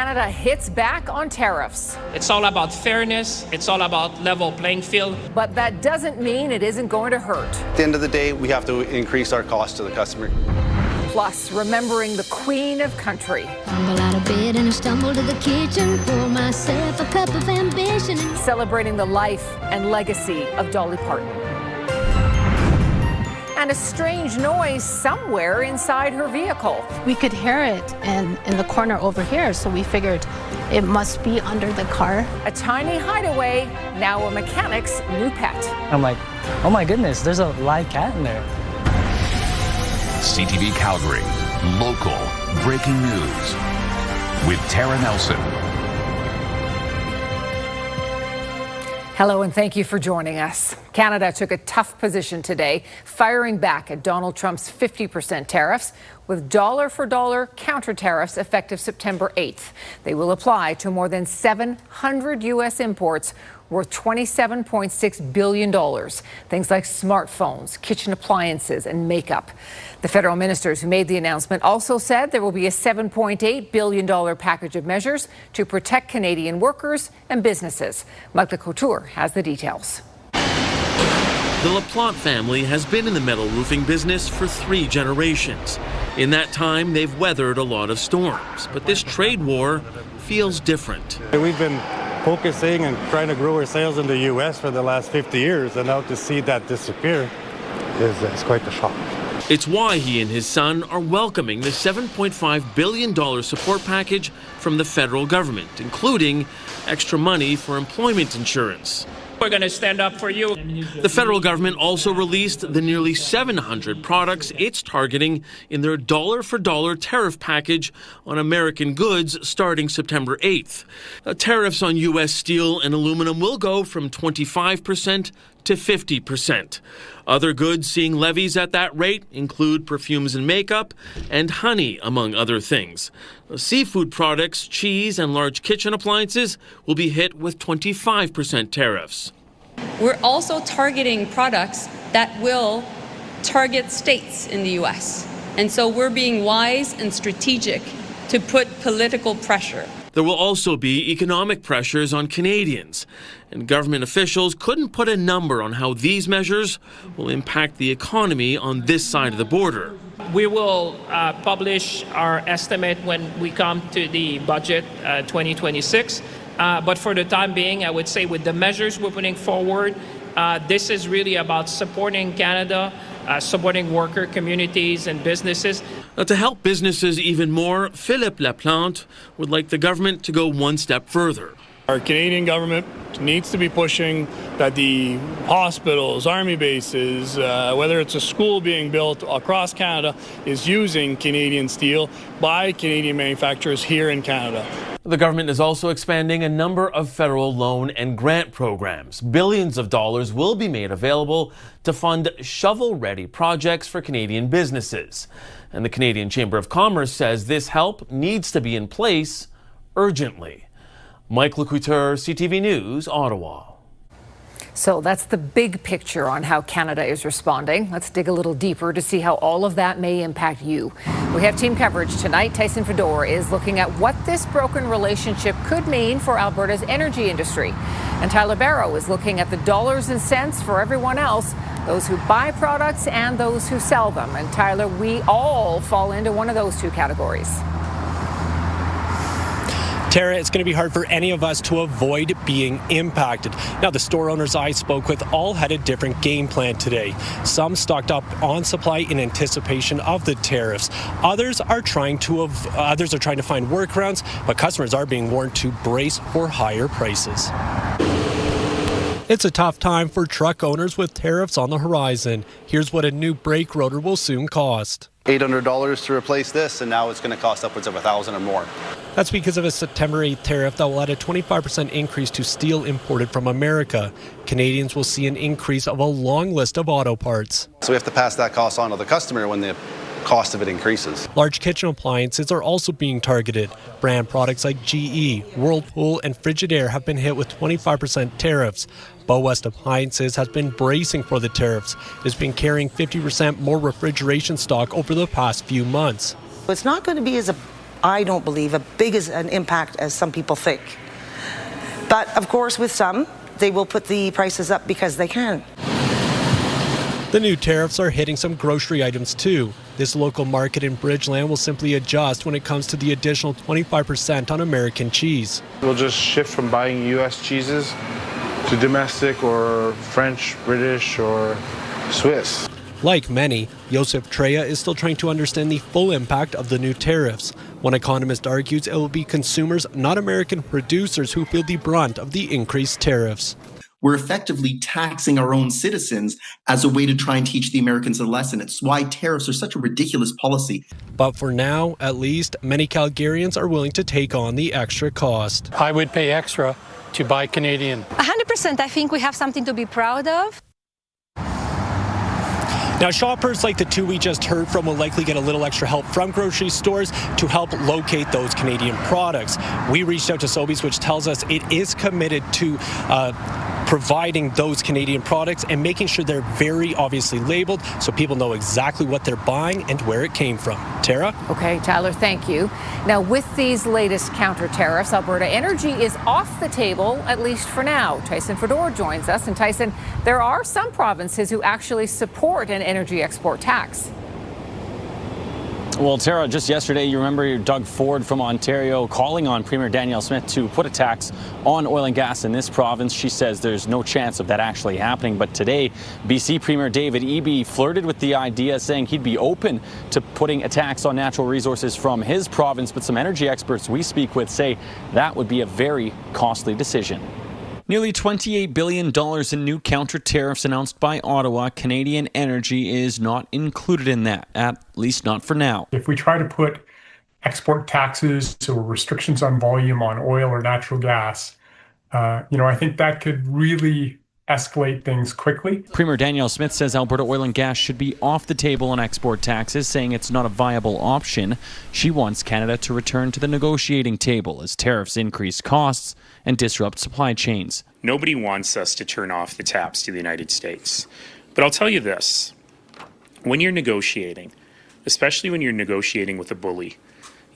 Canada hits back on tariffs. It's all about fairness. It's all about level playing field. But that doesn't mean it isn't going to hurt. At the end of the day, we have to increase our cost to the customer. Plus, remembering the Queen of Country. Tumble out of bed and I stumble to the kitchen, pour myself a cup of ambition. Celebrating the life and legacy of Dolly Parton. And a strange noise somewhere inside her vehicle. We could hear it in the corner over here, so we figured it must be under the car. A tiny hideaway, now a mechanic's new pet. I'm like, oh my goodness, there's a live cat in there. CTV Calgary, local breaking news with Tara Nelson. Hello and thank you for joining us. Canada took a tough position today, firing back at Donald Trump's 50% tariffs with dollar-for-dollar counter tariffs effective September 8th. They will apply to more than 700 U.S. imports worth $27.6 billion. Things like smartphones, kitchen appliances, and makeup. The federal ministers who made the announcement also said there will be a $7.8 billion package of measures to protect Canadian workers and businesses. Michael Couture has the details. The LaPlante family has been in the metal roofing business for 3 generations. In that time, they've weathered a lot of storms, but this trade war feels different. We've been focusing and trying to grow our sales in the U.S. for the last 50 years, and now to see that disappear is quite a shock. It's why he and his son are welcoming the $7.5 billion support package from the federal government, including extra money for employment insurance. We're going to stand up for you. The federal government also released the nearly 700 products it's targeting in their dollar-for-dollar tariff package on American goods starting September 8th. Tariffs on U.S. steel and aluminum will go from 25% to 50%. Other goods seeing levies at that rate include perfumes and makeup and honey, among other things. Seafood products, cheese, and large kitchen appliances will be hit with 25% tariffs. We're also targeting products that will target states in the U.S. And so we're being wise and strategic to put political pressure. There will also be economic pressures on Canadians, and government officials couldn't put a number on how these measures will impact the economy on this side of the border. We will publish our estimate when we come to the budget 2026. But for the time being, I would say with the measures we're putting forward, this is really about supporting Canada, supporting worker communities and businesses. Now, to help businesses even more, Philippe Laplante would like the government to go one step further. Our Canadian government needs to be pushing that the hospitals, army bases, whether it's a school being built across Canada, is using Canadian steel by Canadian manufacturers here in Canada. The government is also expanding a number of federal loan and grant programs. Billions of dollars will be made available to fund shovel-ready projects for Canadian businesses. And the Canadian Chamber of Commerce says this help needs to be in place urgently. Mike Couture, CTV News, Ottawa. So that's the big picture on how Canada is responding. Let's dig a little deeper to see how all of that may impact you. We have team coverage tonight. Tyson Fedor is looking at what this broken relationship could mean for Alberta's energy industry. And Tyler Barrow is looking at the dollars and cents for everyone else, those who buy products and those who sell them. And Tyler, we all fall into one of those two categories. Tara, it's going to be hard for any of us to avoid being impacted. Now, the store owners I spoke with all had a different game plan today. Some stocked up on supply in anticipation of the tariffs. Others are trying to find workarounds, but customers are being warned to brace for higher prices. It's a tough time for truck owners with tariffs on the horizon. Here's what a new brake rotor will soon cost. $800 to replace this, and now it's going to cost upwards of $1,000 or more. That's because of a September 8th tariff that will add a 25% increase to steel imported from America. Canadians will see an increase of a long list of auto parts. So we have to pass that cost on to the customer when the cost of it increases. Large kitchen appliances are also being targeted. Brand products like GE, Whirlpool, and Frigidaire have been hit with 25% tariffs. Bow West Appliances has been bracing for the tariffs. It has been carrying 50% more refrigeration stock over the past few months. It's not going to be as I don't believe, as big as an impact as some people think. But of course, with some, they will put the prices up because they can. The new tariffs are hitting some grocery items too. This local market in Bridgeland will simply adjust when it comes to the additional 25% on American cheese. We'll just shift from buying U.S. cheeses to domestic or French, British, or Swiss. Like many, Joseph Treya is still trying to understand the full impact of the new tariffs. One economist argues it will be consumers, not American producers, who feel the brunt of the increased tariffs. We're effectively taxing our own citizens as a way to try and teach the Americans a lesson. It's why tariffs are such a ridiculous policy. But for now, at least, many Calgarians are willing to take on the extra cost. I would pay extra to buy Canadian. 100%. I think we have something to be proud of. Now, shoppers like the two we just heard from will likely get a little extra help from grocery stores to help locate those Canadian products. We reached out to Sobeys, which tells us it is committed to providing those Canadian products and making sure they're very obviously labeled so people know exactly what they're buying and where it came from. Tara? Okay, Tyler, thank you. Now, with these latest counter tariffs, Alberta energy is off the table, at least for now. Tyson Fedor joins us. And Tyson, there are some provinces who actually support an energy export tax. Well, Tara, just yesterday, you remember Doug Ford from Ontario calling on Premier Danielle Smith to put a tax on oil and gas in this province. She says there's no chance of that actually happening. But today, BC Premier David Eby flirted with the idea, saying he'd be open to putting a tax on natural resources from his province. But some energy experts we speak with say that would be a very costly decision. Nearly $28 billion in new counter tariffs announced by Ottawa. Canadian energy is not included in that, at least not for now. If we try to put export taxes or restrictions on volume on oil or natural gas, I think that could really escalate things quickly. Premier Danielle Smith says Alberta oil and gas should be off the table on export taxes, saying it's not a viable option. She wants Canada to return to the negotiating table as tariffs increase costs and disrupt supply chains. Nobody wants us to turn off the taps to the United States. But I'll tell you this, when you're negotiating, especially when you're negotiating with a bully,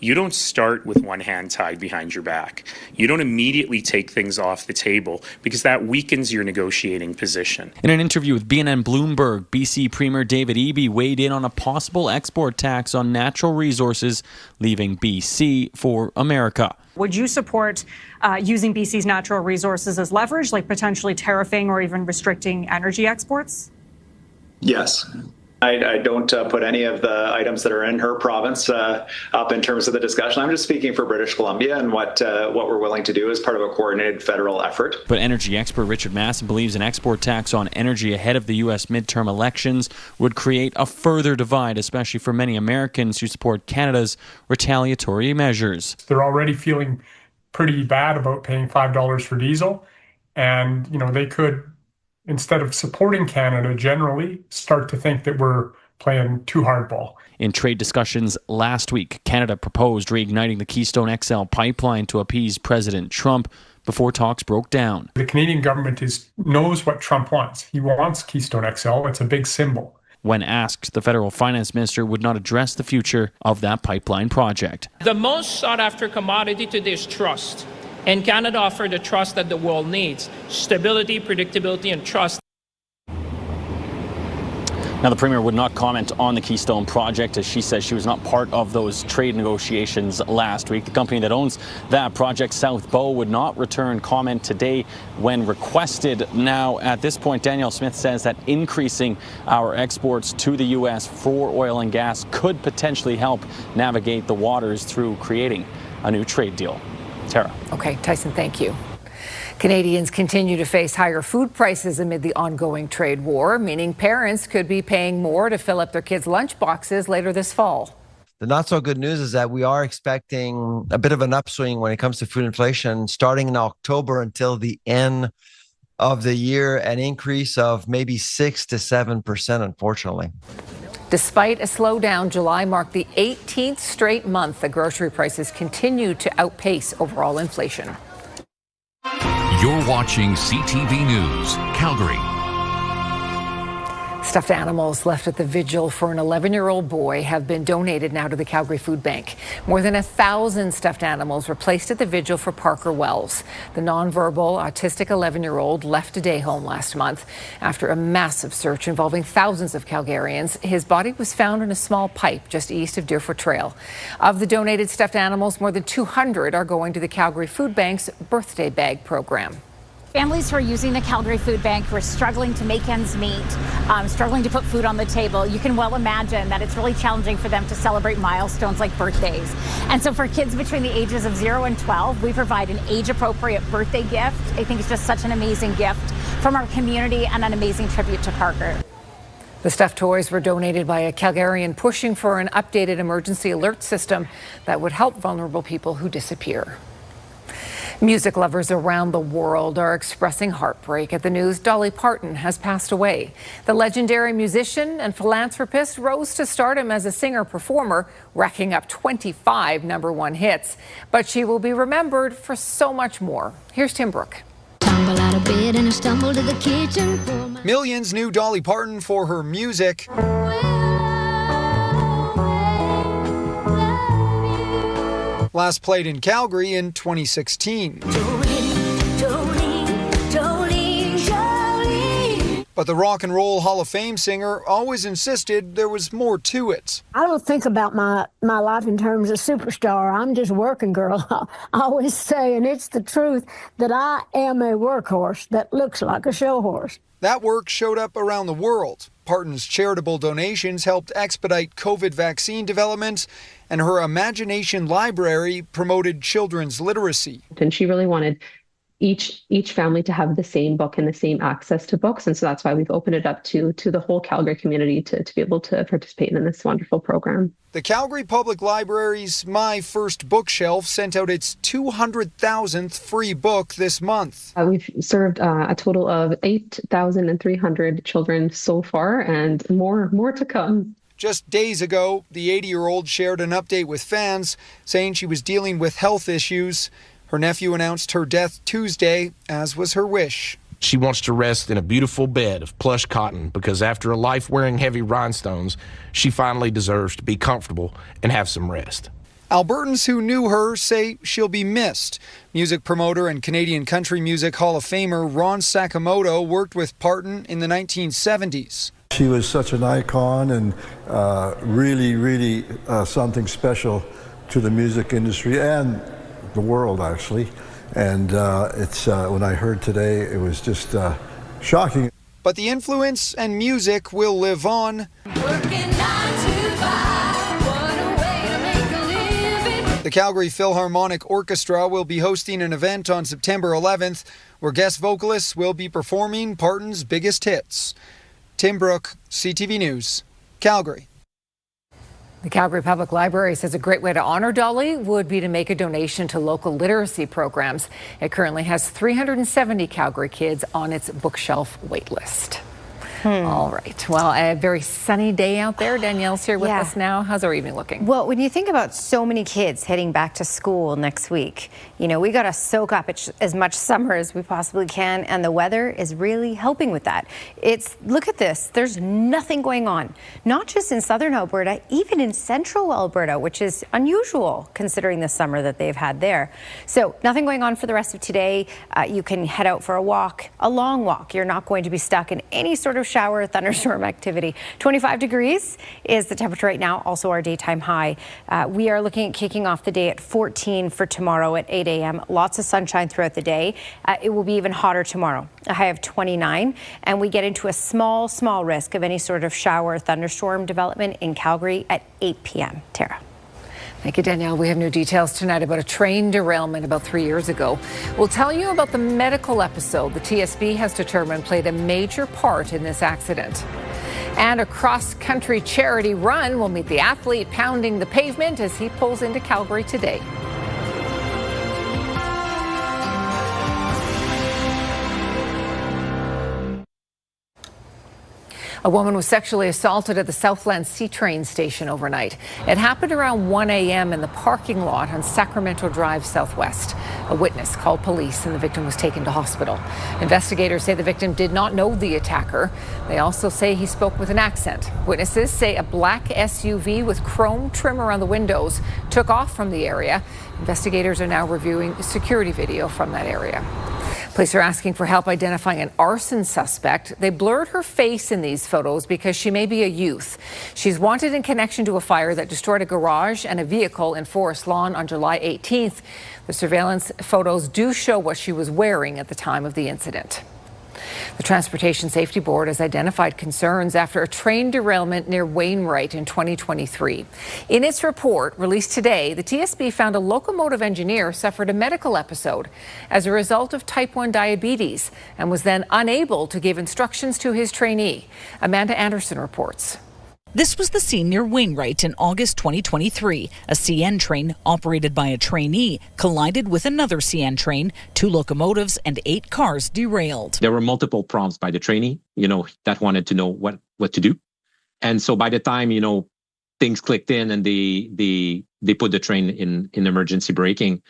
you don't start with one hand tied behind your back. You don't immediately take things off the table because that weakens your negotiating position. In an interview with BNN Bloomberg, BC Premier David Eby weighed in on a possible export tax on natural resources, leaving BC for America. Would you support using BC's natural resources as leverage, like potentially tariffing or even restricting energy exports? Yes. I don't put any of the items that are in her province up in terms of the discussion. I'm just speaking for British Columbia and what we're willing to do as part of a coordinated federal effort. But energy expert Richard Masson believes an export tax on energy ahead of the U.S. midterm elections would create a further divide, especially for many Americans who support Canada's retaliatory measures. They're already feeling pretty bad about paying $5 for diesel, and they could, instead of supporting Canada generally, start to think that we're playing too hardball. In trade discussions last week, Canada proposed reigniting the Keystone XL pipeline to appease President Trump before talks broke down. The Canadian government knows what Trump wants. He wants Keystone XL. It's a big symbol. When asked, the federal finance minister would not address the future of that pipeline project. The most sought-after commodity today is trust. And Canada offers the trust that the world needs. Stability, predictability, and trust. Now, the Premier would not comment on the Keystone project, as she says she was not part of those trade negotiations last week. The company that owns that project, South Bow, would not return comment today when requested. Now, at this point, Danielle Smith says that increasing our exports to the U.S. for oil and gas could potentially help navigate the waters through creating a new trade deal. Tara. Okay, Tyson, thank you. Canadians continue to face higher food prices amid the ongoing trade war, meaning parents could be paying more to fill up their kids' lunch boxes later this fall. The not so good news is that we are expecting a bit of an upswing when it comes to food inflation starting in October until the end of the year, an increase of maybe 6 to 7%, unfortunately. Despite a slowdown, July marked the 18th straight month that grocery prices continue to outpace overall inflation. You're watching CTV News, Calgary. Stuffed animals left at the vigil for an 11-year-old boy have been donated now to the Calgary Food Bank. More than 1,000 stuffed animals were placed at the vigil for Parker Wells. The nonverbal, autistic 11-year-old left a day home last month after a massive search involving thousands of Calgarians. His body was found in a small pipe just east of Deerfoot Trail. Of the donated stuffed animals, more than 200 are going to the Calgary Food Bank's birthday bag program. Families who are using the Calgary Food Bank who are struggling to make ends meet, struggling to put food on the table, you can well imagine that it's really challenging for them to celebrate milestones like birthdays. And so for kids between the ages of 0 and 12, we provide an age-appropriate birthday gift. I think it's just such an amazing gift from our community and an amazing tribute to Parker. The stuffed toys were donated by a Calgarian pushing for an updated emergency alert system that would help vulnerable people who disappear. Music lovers around the world are expressing heartbreak at the news Dolly Parton has passed away. The legendary musician and philanthropist rose to stardom as a singer-performer, racking up 25 #1 hits. But she will be remembered for so much more. Here's Tim Brooke. Tumble out of bed and I stumble to the kitchen. Millions knew Dolly Parton for her music. Last played in Calgary in 2016. But the Rock and Roll Hall of Fame singer always insisted there was more to it. I don't think about my life in terms of superstar. I'm just a working girl. I always say, and it's the truth, that I am a workhorse that looks like a show horse. That work showed up around the world. Parton's charitable donations helped expedite COVID vaccine development, and her Imagination Library promoted children's literacy. And she really wanted each family to have the same book and the same access to books. And so that's why we've opened it up to the whole Calgary community to be able to participate in this wonderful program. The Calgary Public Library's My First Bookshelf sent out its 200,000th free book this month. We've served a total of 8,300 children so far, and more to come. Just days ago, the 80-year-old shared an update with fans, saying she was dealing with health issues. Her nephew announced her death Tuesday, as was her wish. She wants to rest in a beautiful bed of plush cotton because after a life wearing heavy rhinestones, she finally deserves to be comfortable and have some rest. Albertans who knew her say she'll be missed. Music promoter and Canadian Country Music Hall of Famer Ron Sakamoto worked with Parton in the 1970s. She was such an icon and really something special to the music industry and the world, actually. And it's when I heard today, it was just shocking. But the influence and music will live on. The Calgary Philharmonic Orchestra will be hosting an event on September 11th where guest vocalists will be performing Parton's biggest hits. Tim Brooke, CTV News, Calgary. The Calgary Public Library says a great way to honor Dolly would be to make a donation to local literacy programs. It currently has 370 Calgary kids on its bookshelf waitlist. All right. Well, a very sunny day out there. Danielle's here with us now. How's our evening looking? Well, when you think about so many kids heading back to school next week, you know, we got to soak up as much summer as we possibly can, and the weather is really helping with that. Look at this. There's nothing going on, not just in southern Alberta, even in central Alberta, which is unusual considering the summer that they've had there. So nothing going on for the rest of today. You can head out for a walk, a long walk. You're not going to be stuck in any sort of shower, thunderstorm activity. 25 degrees is the temperature right now, also our daytime high. We are looking at kicking off the day at 14 for tomorrow at 8 a.m. Lots of sunshine throughout the day. It will be even hotter tomorrow, a high of 29, and we get into a small risk of any sort of shower, thunderstorm development in Calgary at 8 p.m. Tara. Thank you, Danielle. We have new details tonight about a train derailment about 3 years ago. We'll tell you about the medical episode the TSB has determined played a major part in this accident. And a cross-country charity run will meet the athlete pounding the pavement as he pulls into Calgary today. A woman was sexually assaulted at the Southland C train station overnight. It happened around 1 a.m. in the parking lot on Sacramento Drive Southwest. A witness called police and the victim was taken to hospital. Investigators say the victim did not know the attacker. They also say he spoke with an accent. Witnesses say a black SUV with chrome trim around the windows took off from the area. Investigators are now reviewing security video from that area. Police are asking for help identifying an arson suspect. They blurred her face in these photos because she may be a youth. She's wanted in connection to a fire that destroyed a garage and a vehicle in Forest Lawn on July 18th. The surveillance photos do show what she was wearing at the time of the incident. The Transportation Safety Board has identified concerns after a train derailment near Wainwright in 2023. In its report released today, the TSB found a locomotive engineer suffered a medical episode as a result of type 1 diabetes and was then unable to give instructions to his trainee. Amanda Anderson reports. This was the scene near Wainwright in August 2023. A CN train operated by a trainee collided with another CN train. 2 locomotives and 8 cars derailed. There were multiple prompts by the trainee, that wanted to know what to do. And so by the time, things clicked in and they put the train in emergency braking,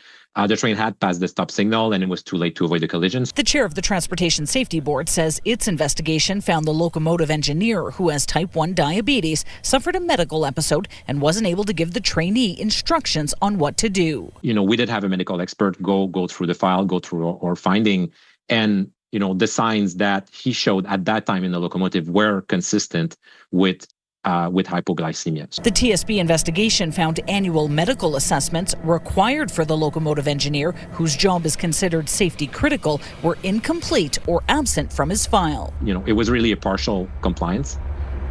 the train had passed the stop signal and it was too late to avoid the collisions. The chair of the Transportation Safety Board says its investigation found the locomotive engineer, who has type 1 diabetes, suffered a medical episode and wasn't able to give the trainee instructions on what to do. We did have a medical expert go through the file, go through our finding, and the signs that he showed at that time in the locomotive were consistent with hypoglycemia. The TSB investigation found annual medical assessments required for the locomotive engineer, whose job is considered safety critical, were incomplete or absent from his file. It was really a partial compliance.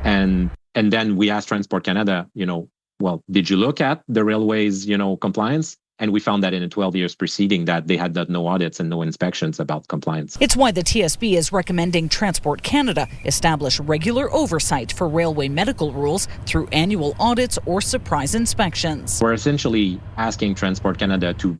And then we asked Transport Canada, did you look at the railway's, compliance? And we found that in the 12 years preceding that, they had done no audits and no inspections about compliance. It's why the TSB is recommending Transport Canada establish regular oversight for railway medical rules through annual audits or surprise inspections. We're essentially asking Transport Canada to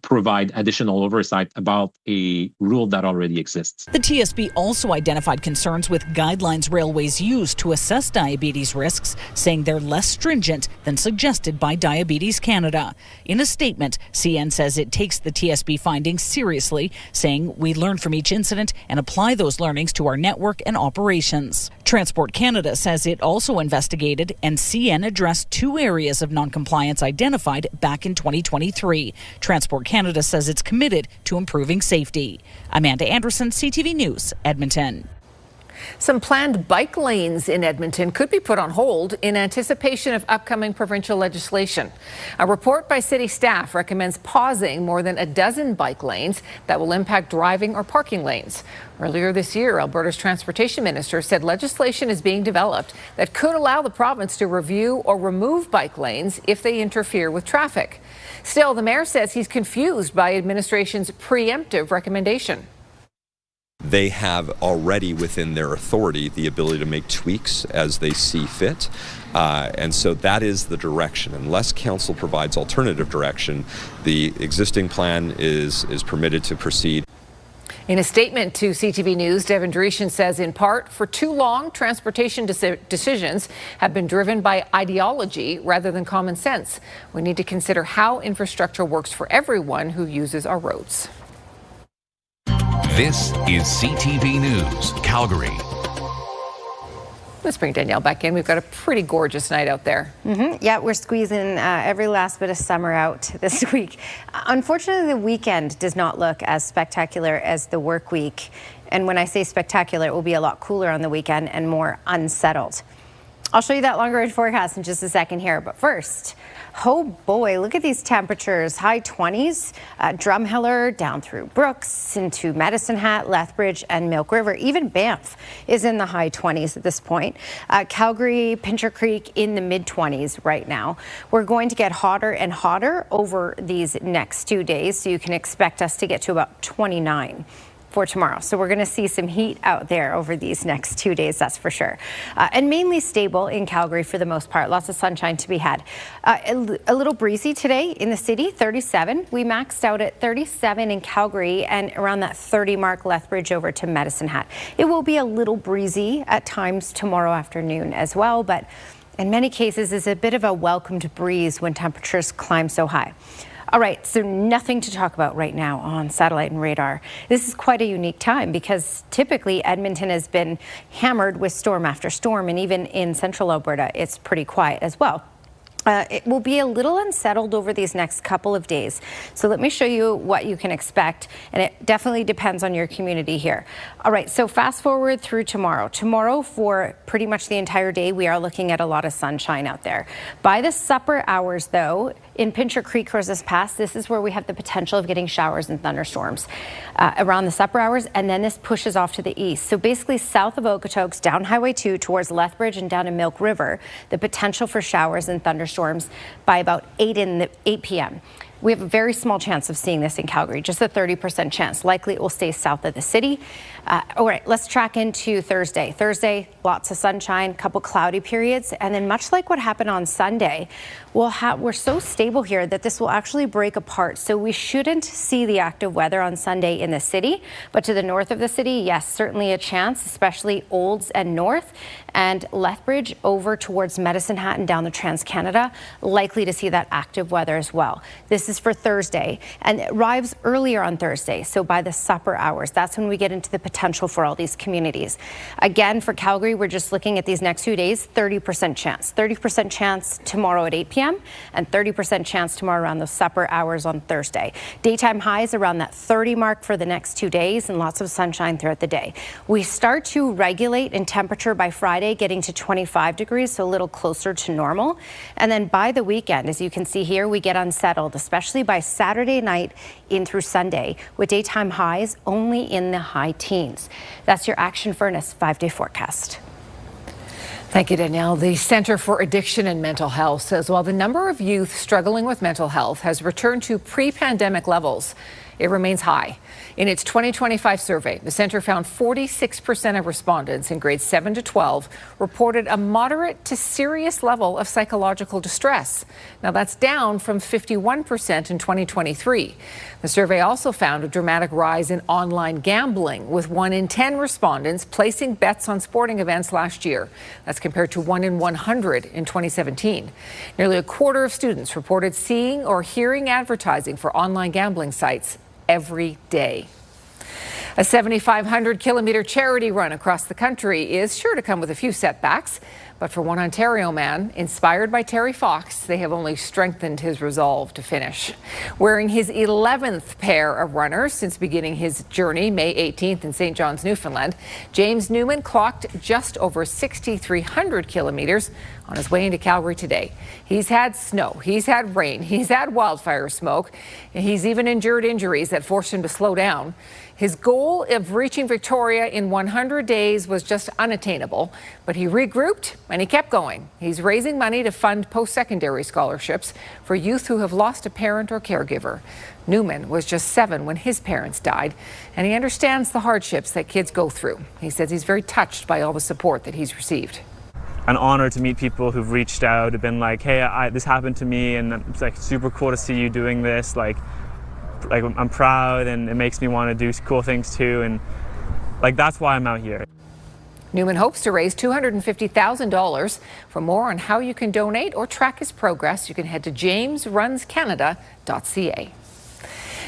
provide additional oversight about a rule that already exists. The TSB also identified concerns with guidelines railways use to assess diabetes risks, saying they're less stringent than suggested by Diabetes Canada. In a statement, CN says it takes the TSB findings seriously, saying we learn from each incident and apply those learnings to our network and operations. Transport Canada says it also investigated and CN addressed 2 areas of noncompliance identified back in 2023. Transport Canada says it's committed to improving safety. Amanda Anderson, CTV News, Edmonton. Some planned bike lanes in Edmonton could be put on hold in anticipation of upcoming provincial legislation. A report by city staff recommends pausing more than a dozen bike lanes that will impact driving or parking lanes. Earlier this year, Alberta's transportation minister said legislation is being developed that could allow the province to review or remove bike lanes if they interfere with traffic. Still, the mayor says he's confused by administration's preemptive recommendation. They have already within their authority the ability to make tweaks as they see fit. And so that is the direction. Unless council provides alternative direction, the existing plan is permitted to proceed. In a statement to CTV News, Devin Dreeshen says, in part, for too long, transportation decisions have been driven by ideology rather than common sense. We need to consider how infrastructure works for everyone who uses our roads. This is CTV News, Calgary. Let's bring Danielle back in. We've got a pretty gorgeous night out there. Yeah, we're squeezing every last bit of summer out this week. Unfortunately, the weekend does not look as spectacular as the work week. And when I say spectacular, it will be a lot cooler on the weekend and more unsettled. I'll show you that longer range forecast in just a second here. But first, oh boy, look at these temperatures. High 20s, Drumheller down through Brooks into Medicine Hat, Lethbridge and Milk River. Even Banff is in the high 20s at this point. Calgary, Pincher Creek in the mid 20s right now. We're going to get hotter and hotter over these next 2 days, so you can expect us to get to about 29. for tomorrow. So we're going to see some heat out there over these next 2 days, that's for sure. And mainly stable in Calgary for the most part. Lots of sunshine to be had. A little breezy today in the city, 37. We maxed out at 37 in Calgary and around that 30 mark Lethbridge over to Medicine Hat. It will be a little breezy at times tomorrow afternoon as well, but in many cases is a bit of a welcomed breeze when temperatures climb so high. All right, so nothing to talk about right now on satellite and radar. This is quite a unique time because typically Edmonton has been hammered with storm after storm, and even in central Alberta, it's pretty quiet as well. It will be a little unsettled over these next couple of days. So let me show you what you can expect. And it definitely depends on your community here. All right, so fast forward through tomorrow. Tomorrow, for pretty much the entire day, we are looking at a lot of sunshine out there. By the supper hours, though, in Pincher Creek, Roses Pass, this is where we have the potential of getting showers and thunderstorms around the supper hours, and then this pushes off to the east. So basically south of Okotoks, down Highway 2 towards Lethbridge and down to Milk River, the potential for showers and thunderstorms by about 8 p.m. We have a very small chance of seeing this in Calgary, just a 30% chance. Likely it will stay south of the city. All right, let's track into Thursday. Thursday, lots of sunshine, couple cloudy periods, and then much like what happened on Sunday, we're so stable here that this will actually break apart. So we shouldn't see the active weather on Sunday in the city, but to the north of the city, yes, certainly a chance, especially Olds and north, and Lethbridge over towards Medicine Hat and down the Trans-Canada, likely to see that active weather as well. This is for Thursday, and it arrives earlier on Thursday, so by the supper hours, that's when we get into the potential for all these communities. Again, for Calgary, we're just looking at these next 2 days, 30% chance. 30% chance tomorrow at 8 p.m. and 30% chance tomorrow around those supper hours on Thursday. Daytime highs around that 30 mark for the next 2 days and lots of sunshine throughout the day. We start to regulate in temperature by Friday, getting to 25 degrees, so a little closer to normal. And then by the weekend, as you can see here, we get unsettled, especially by Saturday night in through Sunday, with daytime highs only in the high teens. That's your Action Furnace 5-day forecast. Thank you, Danielle. The Centre for Addiction and Mental Health says while the number of youth struggling with mental health has returned to pre-pandemic levels, it remains high. In its 2025 survey, the centre found 46% of respondents in grades 7 to 12 reported a moderate to serious level of psychological distress. Now that's down from 51% in 2023. The survey also found a dramatic rise in online gambling, with 1 in 10 respondents placing bets on sporting events last year. That's compared to 1 in 100 in 2017. Nearly a quarter of students reported seeing or hearing advertising for online gambling sites every day. A 7,500-kilometer charity run across the country is sure to come with a few setbacks. But for one Ontario man, inspired by Terry Fox, they have only strengthened his resolve to finish. Wearing his 11th pair of runners since beginning his journey May 18th in St. John's, Newfoundland, James Newman clocked just over 6,300 kilometers on his way into Calgary today. He's had snow, he's had rain, he's had wildfire smoke, and he's even endured injuries that forced him to slow down. His goal of reaching Victoria in 100 days was just unattainable, but he regrouped and he kept going. He's raising money to fund post-secondary scholarships for youth who have lost a parent or caregiver. Newman was just 7 when his parents died, and he understands the hardships that kids go through. He says he's very touched by all the support that he's received. An honor to meet people who've reached out, have been like, hey, this happened to me, and it's like super cool to see you doing this. Like I'm proud, and it makes me want to do cool things too, and like that's why I'm out here. Newman hopes to raise $250,000. For more on how you can donate or track his progress, you can head to jamesrunscanada.ca.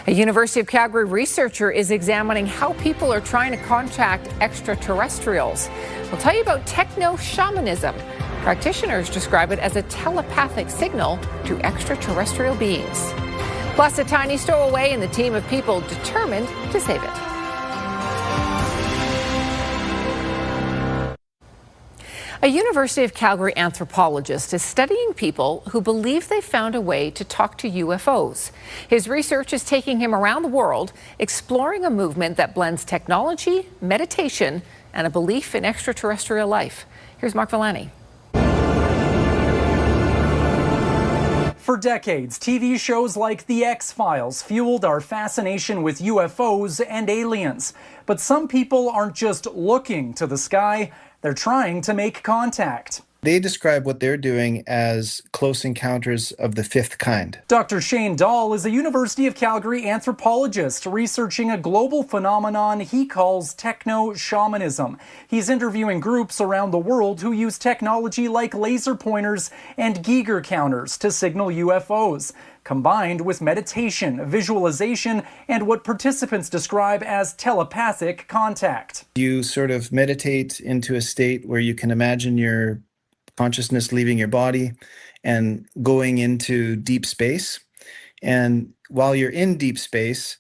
A University of Calgary researcher is examining how people are trying to contact extraterrestrials. We'll tell you about techno-shamanism. Practitioners describe it as a telepathic signal to extraterrestrial beings. Plus, a tiny stowaway and the team of people determined to save it. A University of Calgary anthropologist is studying people who believe they found a way to talk to UFOs. His research is taking him around the world, exploring a movement that blends technology, meditation, and a belief in extraterrestrial life. Here's Mark Villani. For decades, TV shows like The X-Files fueled our fascination with UFOs and aliens. But some people aren't just looking to the sky, they're trying to make contact. They describe what they're doing as close encounters of the fifth kind. Dr. Shane Dahl is a University of Calgary anthropologist researching a global phenomenon he calls techno-shamanism. He's interviewing groups around the world who use technology like laser pointers and Geiger counters to signal UFOs, combined with meditation, visualization, and what participants describe as telepathic contact. You sort of meditate into a state where you can imagine your consciousness leaving your body and going into deep space. And while you're in deep space,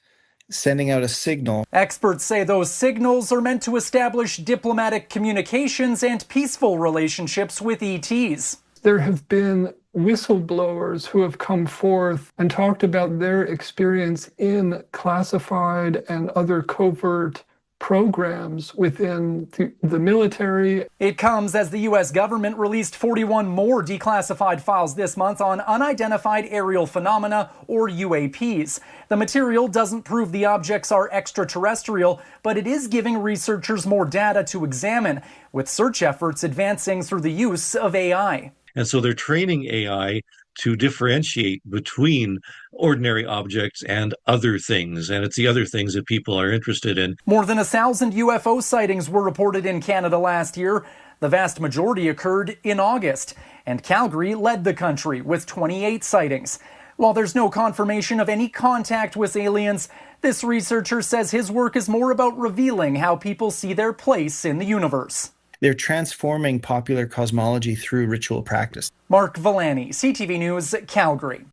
sending out a signal. Experts say those signals are meant to establish diplomatic communications and peaceful relationships with ETs. There have been whistleblowers who have come forth and talked about their experience in classified and other covert programs within the military. It comes as the U.S. government released 41 more declassified files this month on unidentified aerial phenomena, or UAPs. The material doesn't prove the objects are extraterrestrial, but it is giving researchers more data to examine, with search efforts advancing through the use of AI. And so they're training AI to differentiate between ordinary objects and other things. And it's the other things that people are interested in. More than 1,000 UFO sightings were reported in Canada last year. The vast majority occurred in August. And Calgary led the country with 28 sightings. While there's no confirmation of any contact with aliens, this researcher says his work is more about revealing how people see their place in the universe. They're transforming popular cosmology through ritual practice. Mark Villani, CTV News, Calgary.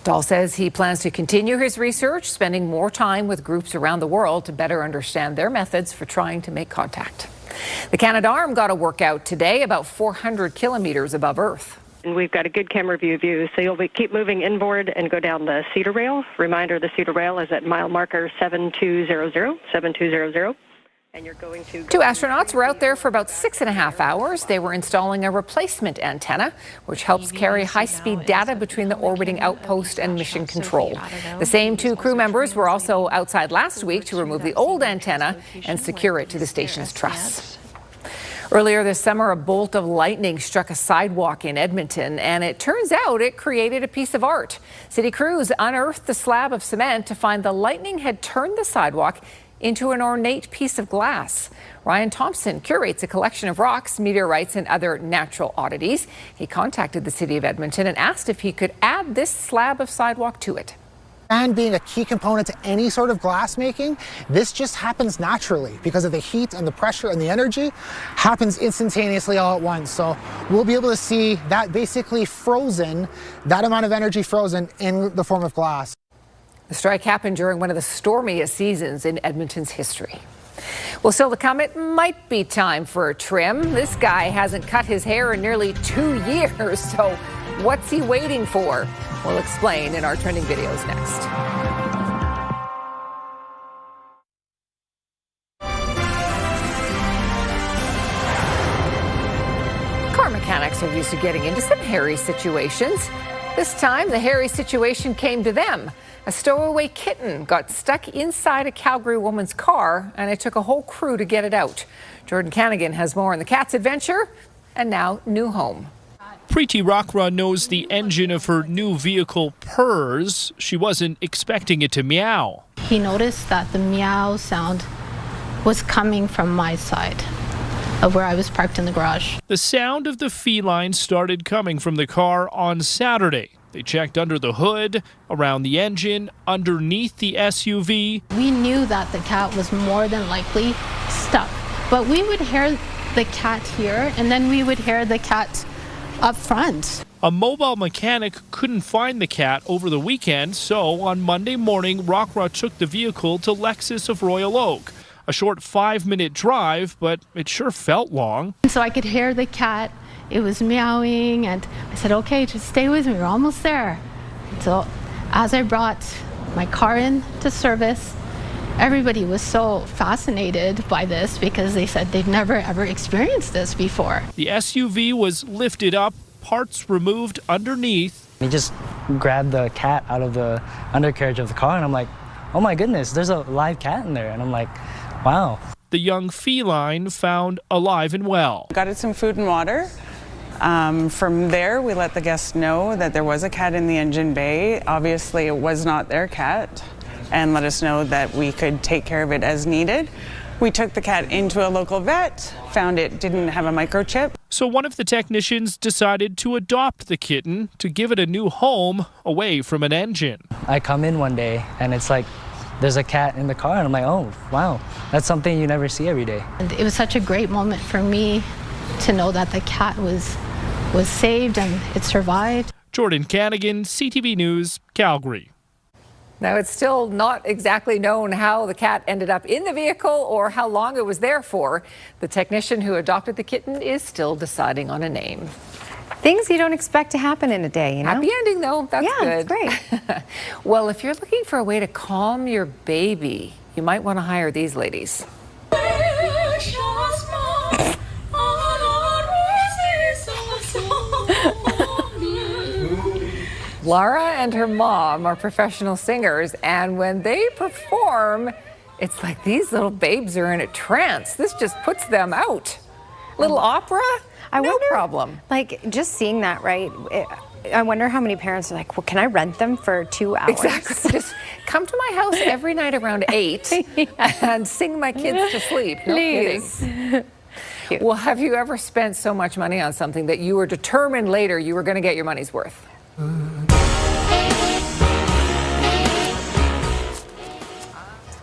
Dahl says he plans to continue his research, spending more time with groups around the world to better understand their methods for trying to make contact. The Canadarm got a workout today, about 400 kilometers above Earth. And we've got a good camera view, so you'll keep moving inboard and go down the Cedar Rail. Reminder, the Cedar Rail is at mile marker 7200. And you're going to Two astronauts were out there for about 6.5 hours. They were installing a replacement antenna, which helps carry high-speed data between the orbiting outpost and mission control. The same two crew members were also outside last week to remove the old antenna and secure it to the station's truss. Earlier this summer, a bolt of lightning struck a sidewalk in Edmonton, and it turns out it created a piece of art. City crews unearthed the slab of cement to find the lightning had turned the sidewalk into an ornate piece of glass. Ryan Thompson curates a collection of rocks, meteorites, and other natural oddities. He contacted the city of Edmonton and asked if he could add this slab of sidewalk to it. And being a key component to any sort of glass making, this just happens naturally because of the heat and the pressure and the energy happens instantaneously all at once. So we'll be able to see that basically frozen, that amount of energy frozen in the form of glass. The strike happened during one of the stormiest seasons in Edmonton's history. Well, still to come, it might be time for a trim. This guy hasn't cut his hair in nearly 2 years, so what's he waiting for? We'll explain in our trending videos next. Car mechanics are used to getting into some hairy situations. This time, the hairy situation came to them. A stowaway kitten got stuck inside a Calgary woman's car, and it took a whole crew to get it out. Jordan Canagan has more on the cat's adventure and now new home. Preeti Rockra knows the engine of her new vehicle purrs. She wasn't expecting it to meow. He noticed that the meow sound was coming from my side of where I was parked in the garage. The sound of the feline started coming from the car on Saturday. They checked under the hood, around the engine, underneath the SUV. We knew that the cat was more than likely stuck, but we would hear the cat here, and then we would hear the cat up front. A mobile mechanic couldn't find the cat over the weekend, so on Monday morning, Rockra took the vehicle to Lexus of Royal Oak. A short 5-minute drive, but it sure felt long. So I could hear the cat. It was meowing, and I said, okay, just stay with me, we're almost there. So as I brought my car in to service, everybody was so fascinated by this because they said they've never ever experienced this before. The SUV was lifted up, parts removed underneath, He just grabbed the cat out of the undercarriage of the car, and I'm like, oh my goodness, there's a live cat in there. And I'm like, wow. The young feline found alive and well. Got it some food and water. From there, we let the guests know that there was a cat in the engine bay. Obviously, it was not their cat, and let us know that we could take care of it as needed. We took the cat into a local vet, found it didn't have a microchip. So one of the technicians decided to adopt the kitten to give it a new home away from an engine. I come in one day, and it's like, there's a cat in the car, and I'm like, oh, wow, that's something you never see every day. And it was such a great moment for me to know that the cat was saved and it survived. Jordan Canagan, CTV News, Calgary. Now, it's still not exactly known how the cat ended up in the vehicle or how long it was there for. The technician who adopted the kitten is still deciding on a name. Things you don't expect to happen in a day, you know? Happy ending, though. That's good. Great. Well, if you're looking for a way to calm your baby, you might want to hire these ladies. Lara and her mom are professional singers, and when they perform, it's like these little babes are in a trance. This just puts them out. Little opera? No problem. Like, just seeing that, right? I wonder how many parents are like, well, can I rent them for 2 hours? Exactly. Just come to my house every night around 8 and sing my kids to sleep. No kidding. Well, have you ever spent so much money on something that you were determined later you were going to get your money's worth?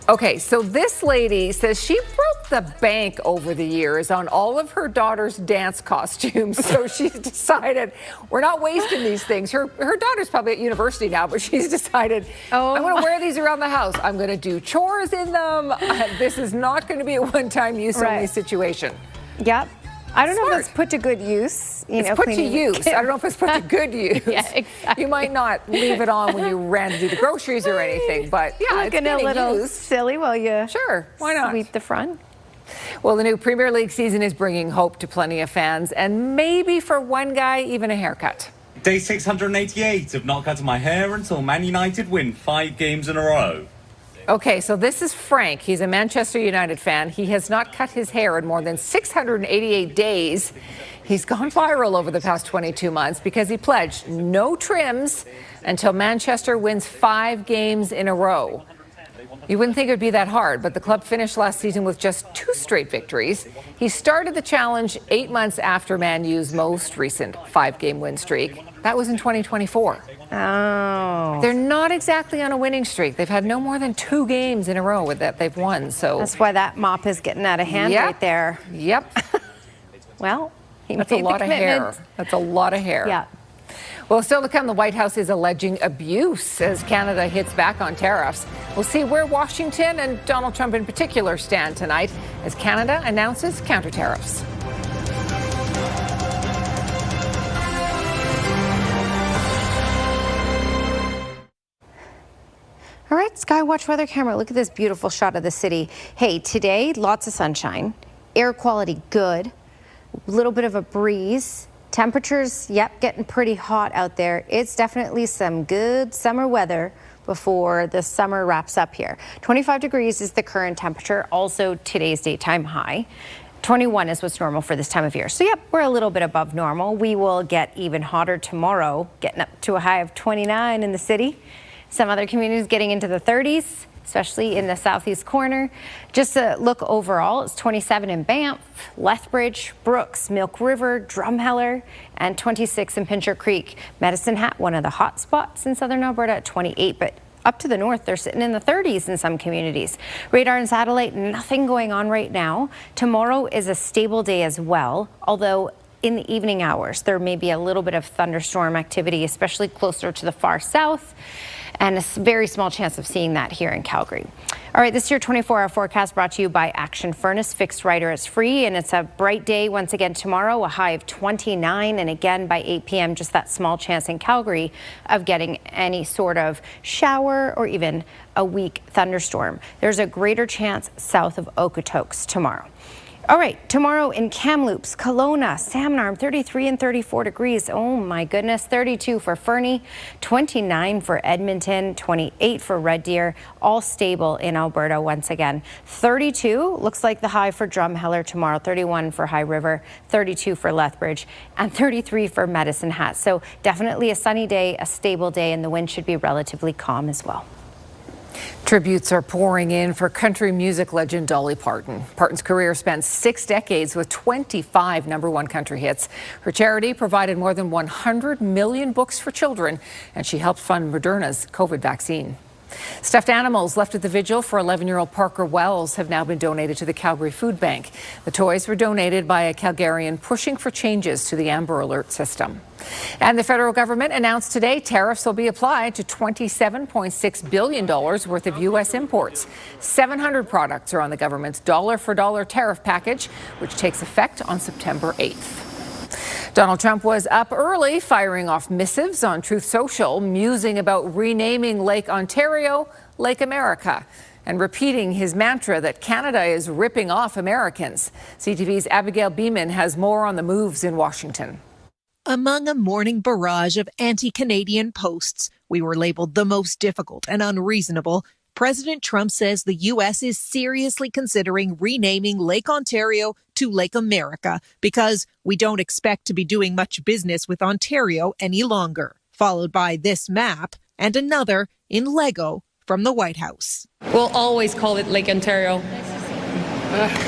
Okay, so this lady says she broke the bank over the years on all of her daughter's dance costumes. So she's decided, we're not wasting these things. Her daughter's probably at university now, but she's decided, I'm going to wear these around the house. I'm going to do chores in them. This is not going to be a one-time use only situation. Yep. I don't know if it's put to good use. It's put to use. I don't know if it's put to good use. Yeah, exactly. You might not leave it on when you ran to do the groceries or anything, but yeah, looking a little silly while you why not sweep the front. Well, the new Premier League season is bringing hope to plenty of fans, and maybe for one guy, even a haircut. Day 688 of not cutting my hair until Man United win 5 games in a row. Okay, so this is Frank. He's a Manchester United fan. He has not cut his hair in more than 688 days. He's gone viral over the past 22 months because he pledged no trims until Manchester wins 5 games in a row. You wouldn't think it would be that hard, but the club finished last season with just 2 straight victories. He started the challenge 8 months after Man U's most recent 5-game win streak. That was in 2024. Oh. They're not exactly on a winning streak. They've had no more than 2 games in a row with that they've won. So that's why that mop is getting out of hand right there. Yep. Well, that's a lot of hair. That's a lot of hair. Yeah. Well, still to come, the White House is alleging abuse as Canada hits back on tariffs. We'll see where Washington and Donald Trump in particular stand tonight as Canada announces counter tariffs. All right, Skywatch weather camera, look at this beautiful shot of the city. Hey, today, lots of sunshine, air quality good, a little bit of a breeze. Temperatures, yep, getting pretty hot out there. It's definitely some good summer weather before the summer wraps up here. 25 degrees is the current temperature, also today's daytime high. 21 is what's normal for this time of year. So, yep, we're a little bit above normal. We will get even hotter tomorrow, getting up to a high of 29 in the city. Some other communities getting into the 30s, especially in the southeast corner. Just a look overall, it's 27 in Banff, Lethbridge, Brooks, Milk River, Drumheller, and 26 in Pincher Creek. Medicine Hat, one of the hot spots in southern Alberta at 28, but up to the north, they're sitting in the 30s in some communities. Radar and satellite, nothing going on right now. Tomorrow is a stable day as well, although in the evening hours, there may be a little bit of thunderstorm activity, especially closer to the far south. And a very small chance of seeing that here in Calgary. All right, this is your 24-hour forecast brought to you by Action Furnace. Fixed Rider is free, and it's a bright day once again tomorrow, a high of 29. And again, by 8 p.m., just that small chance in Calgary of getting any sort of shower or even a weak thunderstorm. There's a greater chance south of Okotoks tomorrow. All right, tomorrow in Kamloops, Kelowna, Salmon Arm, 33 and 34 degrees. Oh my goodness, 32 for Fernie, 29 for Edmonton, 28 for Red Deer, all stable in Alberta once again. 32 looks like the high for Drumheller tomorrow, 31 for High River, 32 for Lethbridge, and 33 for Medicine Hat. So definitely a sunny day, a stable day, and the wind should be relatively calm as well. Tributes are pouring in for country music legend Dolly Parton. Parton's career spans 6 decades with 25 #1 country hits. Her charity provided more than 100 million books for children, and she helped fund Moderna's COVID vaccine. Stuffed animals left at the vigil for 11-year-old Parker Wells have now been donated to the Calgary Food Bank. The toys were donated by a Calgarian pushing for changes to the Amber Alert system. And the federal government announced today tariffs will be applied to $27.6 billion worth of U.S. imports. 700 products are on the government's dollar-for-dollar tariff package, which takes effect on September 8th. Donald Trump was up early, firing off missives on Truth Social, musing about renaming Lake Ontario Lake America, and repeating his mantra that Canada is ripping off Americans. CTV's Abigail Beeman has more on the moves in Washington. Among a morning barrage of anti-Canadian posts, we were labeled the most difficult and unreasonable. President Trump says the U.S. is seriously considering renaming Lake Ontario to Lake America because we don't expect to be doing much business with Ontario any longer, followed by this map and another in Lego from the White House. We'll always call it Lake Ontario.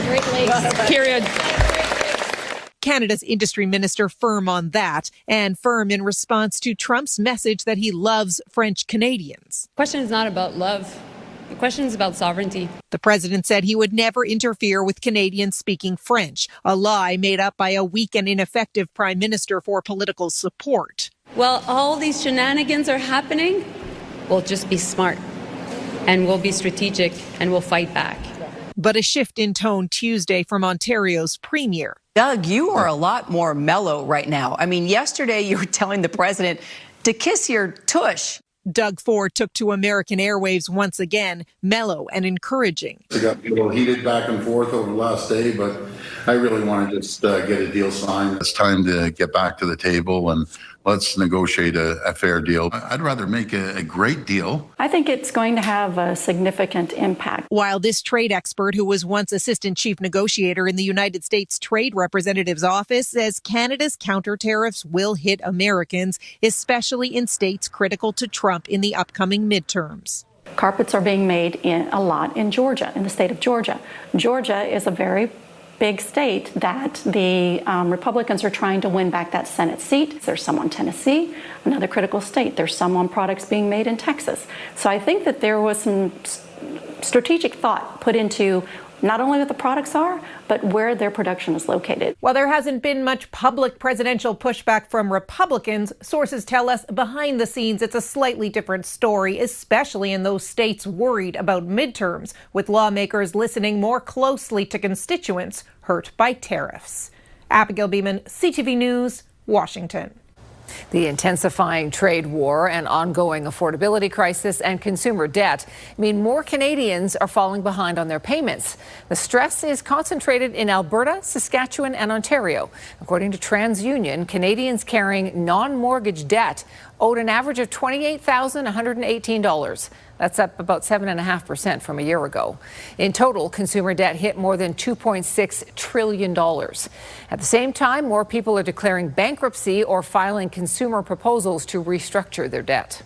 Great Lakes. Period. Canada's industry minister firm on that, and firm in response to Trump's message that he loves French Canadians. The question is not about love. The question is about sovereignty. The president said he would never interfere with Canadians speaking French, a lie made up by a weak and ineffective prime minister for political support. While all these shenanigans are happening, we'll just be smart and we'll be strategic and we'll fight back. But a shift in tone Tuesday from Ontario's premier. Doug, you are a lot more mellow right now. I mean, yesterday you were telling the president to kiss your tush. Doug Ford took to American airwaves once again, mellow and encouraging. It got a little heated back and forth over the last day, but I really want to just get a deal signed. It's time to get back to the table and let's negotiate a fair deal. I'd rather make a great deal. I think it's going to have a significant impact. While this trade expert, who was once assistant chief negotiator in the United States Trade Representative's office, says Canada's counter tariffs will hit Americans, especially in states critical to Trump in the upcoming midterms. Carpets are being made a lot in Georgia, in the state of Georgia. Georgia is a very big state that the Republicans are trying to win back that Senate seat. There's some on Tennessee, another critical state. There's some on products being made in Texas. So I think that there was some strategic thought put into not only what the products are, but where their production is located. While there hasn't been much public presidential pushback from Republicans, sources tell us behind the scenes it's a slightly different story, especially in those states worried about midterms, with lawmakers listening more closely to constituents hurt by tariffs. Abigail Beeman, CTV News, Washington. The intensifying trade war and ongoing affordability crisis and consumer debt mean more Canadians are falling behind on their payments. The stress is concentrated in Alberta, Saskatchewan, and Ontario. According to TransUnion, Canadians carrying non-mortgage debt owed an average of $28,118. That's up about 7.5% from a year ago. In total, consumer debt hit more than $2.6 trillion. At the same time, more people are declaring bankruptcy or filing consumer proposals to restructure their debt.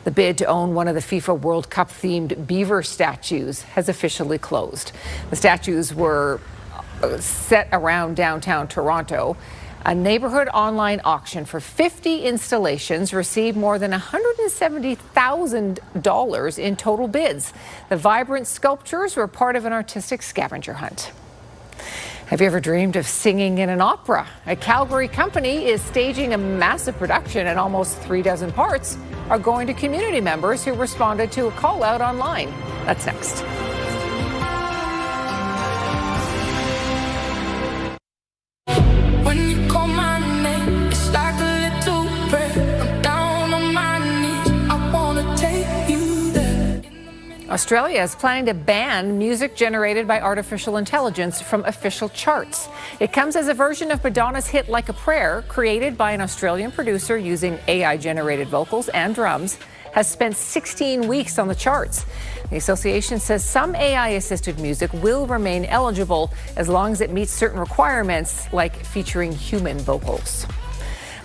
The bid to own one of the FIFA World Cup-themed beaver statues has officially closed. The statues were set around downtown Toronto. A neighborhood online auction for 50 installations received more than $170,000 in total bids. The vibrant sculptures were part of an artistic scavenger hunt. Have you ever dreamed of singing in an opera? A Calgary company is staging a massive production, and almost 36 parts are going to community members who responded to a call out online. That's next. Australia is planning to ban music generated by artificial intelligence from official charts. It comes as a version of Madonna's hit Like a Prayer, created by an Australian producer using AI-generated vocals and drums, has spent 16 weeks on the charts. The association says some AI-assisted music will remain eligible as long as it meets certain requirements, like featuring human vocals.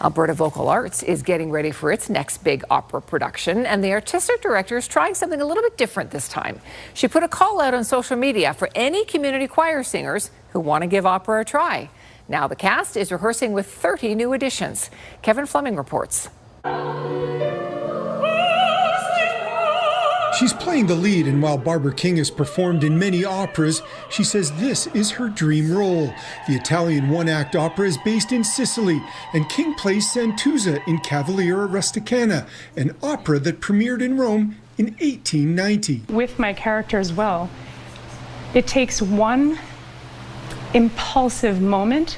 Alberta Vocal Arts is getting ready for its next big opera production, and the artistic director is trying something a little bit different this time. She put a call out on social media for any community choir singers who want to give opera a try. Now the cast is rehearsing with 30 new additions. Kevin Fleming reports. She's playing the lead, and while Barbara King has performed in many operas, she says this is her dream role. The Italian one-act opera is based in Sicily, and King plays Santuzza in Cavaliera Rusticana, an opera that premiered in Rome in 1890. With my character as well, it takes one impulsive moment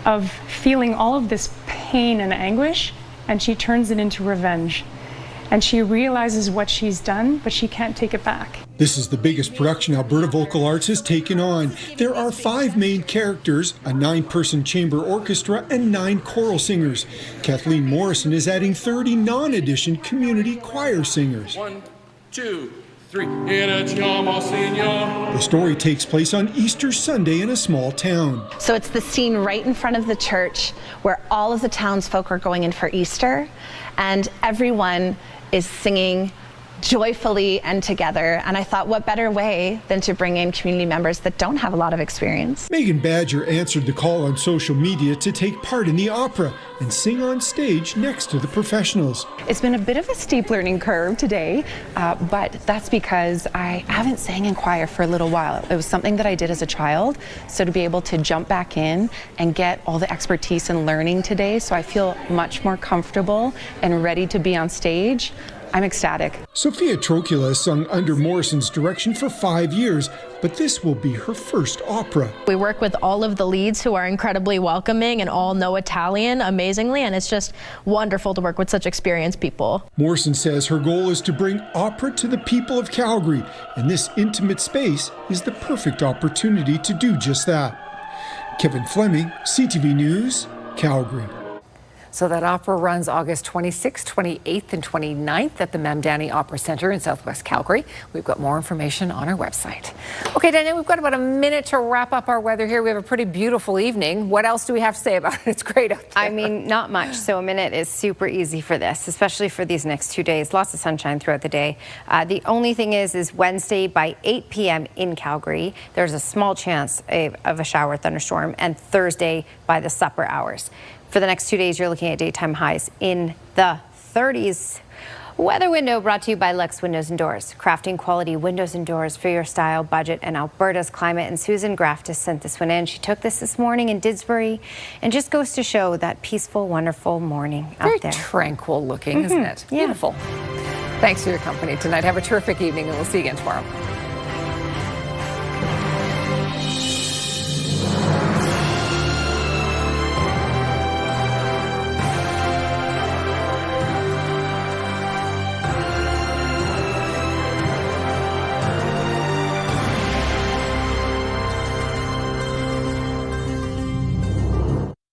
of feeling all of this pain and anguish, and she turns it into revenge. And she realizes what she's done, but she can't take it back. This is the biggest production Alberta Vocal Arts has taken on. There are 5 main characters, a 9-person chamber orchestra, and 9 choral singers. Kathleen Morrison is adding 30 non-audition community choir singers. 1, 2, 3. The story takes place on Easter Sunday in a small town. So it's the scene right in front of the church where all of the townsfolk are going in for Easter, and everyone is singing joyfully and together. And I thought, what better way than to bring in community members that don't have a lot of experience. Megan Badger answered the call on social media to take part in the opera and sing on stage next to the professionals. It's been a bit of a steep learning curve today, but that's because I haven't sang in choir for a little while. It was something that I did as a child, so to be able to jump back in and get all the expertise and learning today, so I feel much more comfortable and ready to be on stage. I'm ecstatic. Sophia Trocula sung under Morrison's direction for 5 years, but this will be her first opera. We work with all of the leads who are incredibly welcoming and all know Italian amazingly, and it's just wonderful to work with such experienced people. Morrison says her goal is to bring opera to the people of Calgary, and this intimate space is the perfect opportunity to do just that. Kevin Fleming, CTV News, Calgary. So that opera runs August 26th, 28th, and 29th at the Mamdani Opera Centre in Southwest Calgary. We've got more information on our website. Okay, Danielle, we've got about a minute to wrap up our weather here. We have a pretty beautiful evening. What else do we have to say about it? It's great out there. I mean, not much. So a minute is super easy for this, especially for these next 2 days. Lots of sunshine throughout the day. The only thing is Wednesday by 8 p.m. in Calgary, there's a small chance of a shower thunderstorm, and Thursday by the supper hours. For the next 2 days, you're looking at daytime highs in the 30s. Weather window brought to you by Lux Windows and Doors. Crafting quality windows and doors for your style, budget, and Alberta's climate. And Susan Graftis sent this one in. She took this morning in Didsbury, and just goes to show that peaceful, wonderful morning out there. Very tranquil looking, isn't it? Yeah. Beautiful. Thanks for your company tonight. Have a terrific evening, and we'll see you again tomorrow.